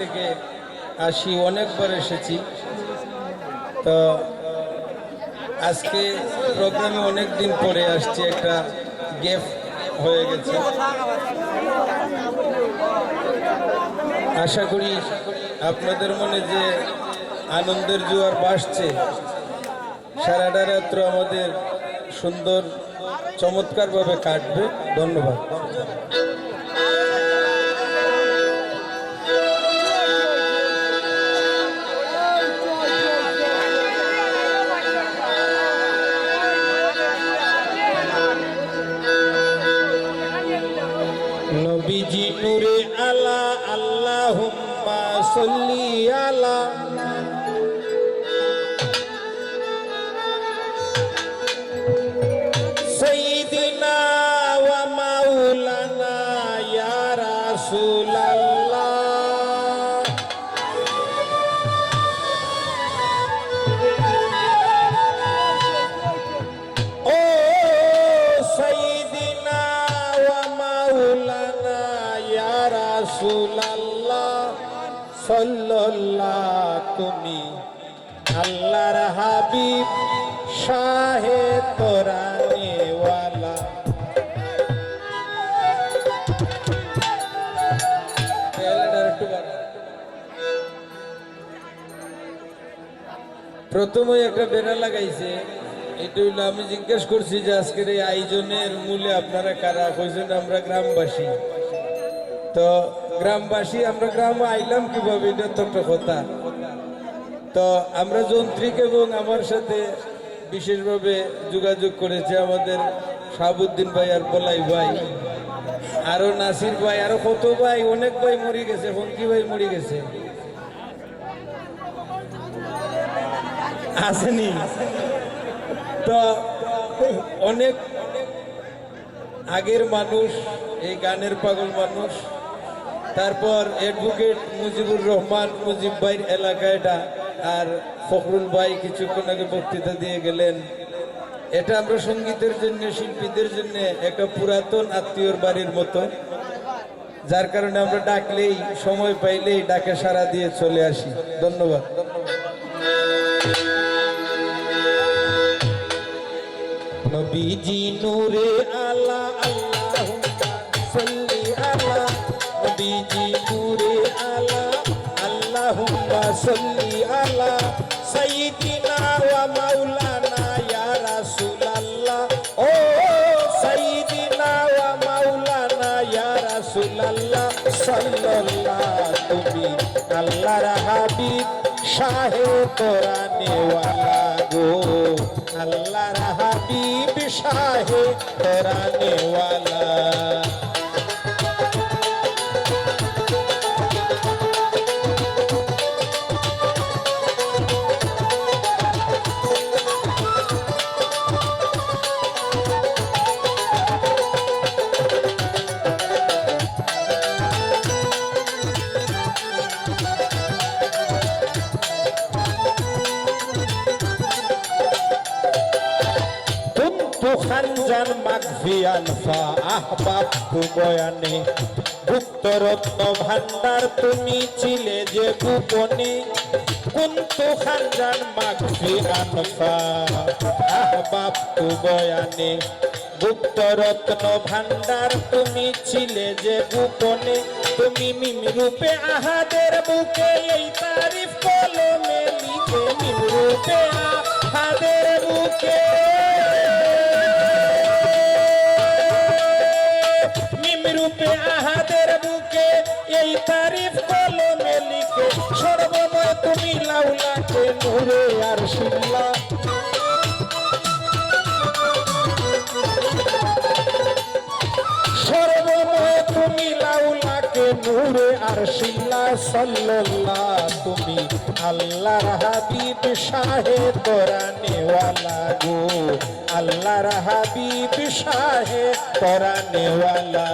থেকে আসি, অনেকবার এসেছি। তো আজকে প্রোগ্রামে অনেক দিন পরে আসছি, একটা গ্যাপ হয়ে গেছে। আশা করি আপনাদের মনে যে আনন্দের জোয়ার ভাসছে, সারাটা রাত্র আমাদের সুন্দর চমৎকারভাবে কাটবে। ধন্যবাদ। নবীজি নূরে আলা আল্লাহুম্মা সাল্লি আলা সাইয়্যিদিনা ওয়া মাওলানা ইয়া রাসূলাল্লাহ। ও সাইয়্যিদিনা ওয়া মাওলানা ইয়া রাসূলাল্লাহ সাল্লাল্লাহ, তুমি আল্লাহর হাবিব শাহে তোরানে ওয়ালা। প্রথমে একটা বেড়া লাগাইছে, এটা হইলো আমি জিজ্ঞেস করছি যে আজকের এই আয়োজনের মূলে আপনারা কারা? কইছেন আমরা গ্রামবাসী। তো গ্রামবাসী, আমরা গ্রামে আইলাম কিভাবে, এটা তো একটা কথা। তো আমরা যন্ত্রিক এবং আমার সাথে বিশেষভাবে যোগাযোগ করেছে আমাদের শাহাবুদ্দিন ভাই আর পলাই ভাই, আরো নাসির ভাই, আরো কত ভাই, অনেক ভাই মরে গেছে। ফঙ্কি ভাই মরে গেছে, আসেনি। তো অনেক আগের মানুষ, এই গানের পাগল মানুষ। তারপর অ্যাডভোকেট মুজিবুর রহমান, মুজিব ভাইয়ের এলাকা এটা, আর ফখরুল ভাই কিছুক্ষণ আগে বক্তৃতা দিয়ে গেলেন। এটা আমরা সঙ্গীতের জন্য, শিল্পীদের জন্য একটা পুরাতন আত্মীয়র বাড়ির মতো, যার কারণে আমরা ডাকলেই, সময় পাইলেই ডাকে সাড়া দিয়ে চলে আসি। ধন্যবাদ। নবীজি নূরে আলা আল্লাহুম্মা সাল্লি আলা, নবীজি নূরে আলা আল্লাহুম্মা সাল্লি আলা সাইয়্যিদিনা ওয়া মাওলানা ইয়া রাসূলাল্লাহ। ও সাইয়্যিদিনা ওয়া মাওলানা ইয়া রাসূলাল্লাহ সাল্লাল্লাহ, তুমি আল্লাহর হাবিব শাহে তোরানে ওয়ালা গো, আল্লাহর হাবিব শাহে তোরানে ওয়ালা। খানজান মাগফিয়ান ফা আহবাবতু বয়ানে, গুপ্তরত্ন ভান্ডার তুমি ছিলে যে গোপনে। কুনতু খানজান মাগফিয়ান ফা আহবাবতু বয়ানে, গুপ্তরত্ন ভান্ডার তুমি ছিলে যে গোপনে। তুমি মিম রূপে আহাদের বুকে এই তারিফ কলমে লিখে, মিম রূপে আহাদের বুকে, রূপে আহাদের বুকে এই তারিফ কলমে লিখে। সর্বময় তুমি লাউলাকে নূরে আর শিল্লা, সর্বময় তুমি লাউলাকে নূরে আর শিল্লা সাল্লাল্লাহ, তুমি আল্লাহর হাবিব শাহে তোরানে ওয়ালা গো, আল্লাহর হাবিব শাহে তোরানে ওয়ালা।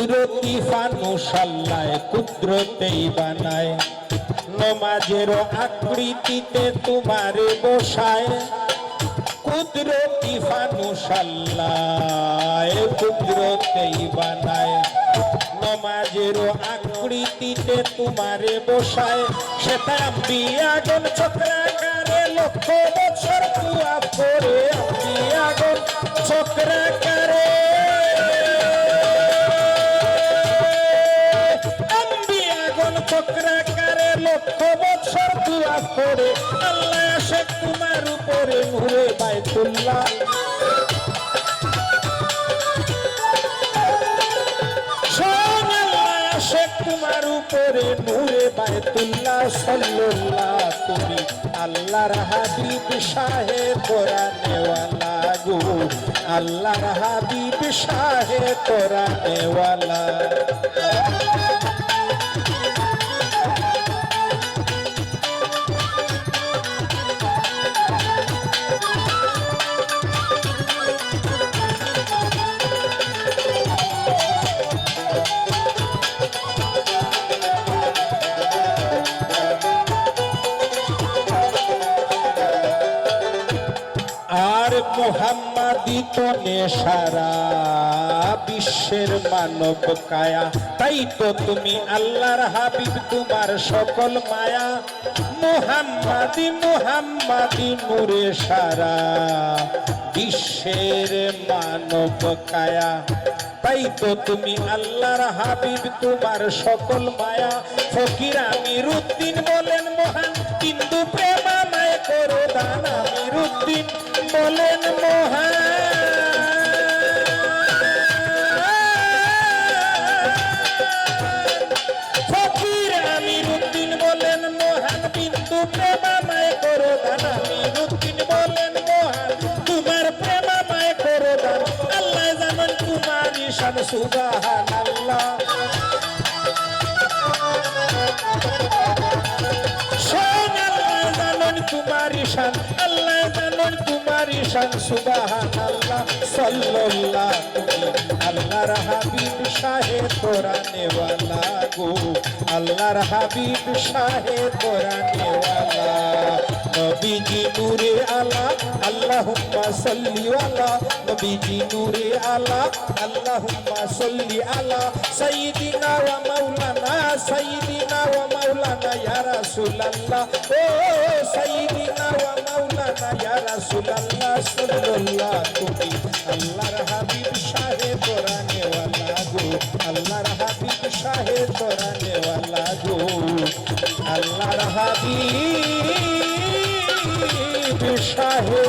কুদরতি ফানুস আল্লাহ কুদরতেই বানায়, নমাজের আকৃতিতে তোমারে বসায়। কুদরতি ফানুস আল্লাহ কুদরতেই বানায়, নমাজের আকৃতিতে তোমারে বসায়। সেটা আম্বিয়াগণ চক্রাকারে লক্ষ বছর তুয়াব করে, আম্বিয়াগণ চক্রাকারে, আম্বিয়াগণ চক্রাকারে লক্ষ বছর তুয়াব করে। আল্লাহ আসে তোমার উপরে নূরে বাইতুল্লাহ, তোমার উপরে নূরে বাইতুল্লাহ সাল্লাল্লাহ। তুমি আল্লাহর হাবিব শাহে কোরআনেওয়ালা গো, আল্লাহর হাবিব শাহে কোরআনেওয়ালা। আর মুহাম্মাদি তনে সারা বিশ্বের মানব কায়া, তাই তো তুমি আল্লাহর হাবিব তোমার সকল মায়া। মুহাম্মাদি মুহাম্মাদি নূরে সারা বিশ্বের মানব কায়া, তাই তো তুমি আল্লাহর হাবিব তোমার সকল মায়া। ফকির আমিরুদ্দিন বলেন মহান কিন্তু প্রেমাময় করো দান, আমিরুদ্দিন বলেন মহান, ফকির আমিরুদ্দিন বলেন মহান কিন্তু প্রেমাময় করো দান, আমিরুদ্দিন বলেন মহান তোমার প্রেমাময় করো দান। আল্লাহ জানেন তোমার ঈশান সুবহানাল্লাহ, তোমার ঈশান আল্লাহ জানেন তোমার ঈশান সুবহানাল্লাহ সাল্লাল্লাহ। তুমি আল্লাহর হাবিব শাহে কোরআনেওয়ালা গো, আল্লাহর হাবিব শাহে কোরআনেওয়ালা। নবীজি নূরে আলা আল্লাহুম্মা সাল্লি আলা, নবীজি নূরে আলা আল্লাহুম্মা সাল্লি আলা সাইয়্যিদিনা ওয়া মাওলানা, সাইয়্যিদিনা ওয়া মাওলানা ইয়া রাসূলুল্লাহ। ও সাইয়্যিদিনা ওয়া মাওলানা ইয়া রাসূলুল্লাহ সাল্লাল্লাহ। তুমি আল্লাহর হাবিব শাহে কোরআনেওয়ালা গো, আল্লাহর হাবিব শাহে কোরআনেওয়ালা গো, আল্লাহর হাবিব শাহে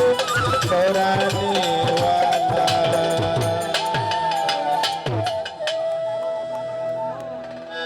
কোরআনেওয়ালা।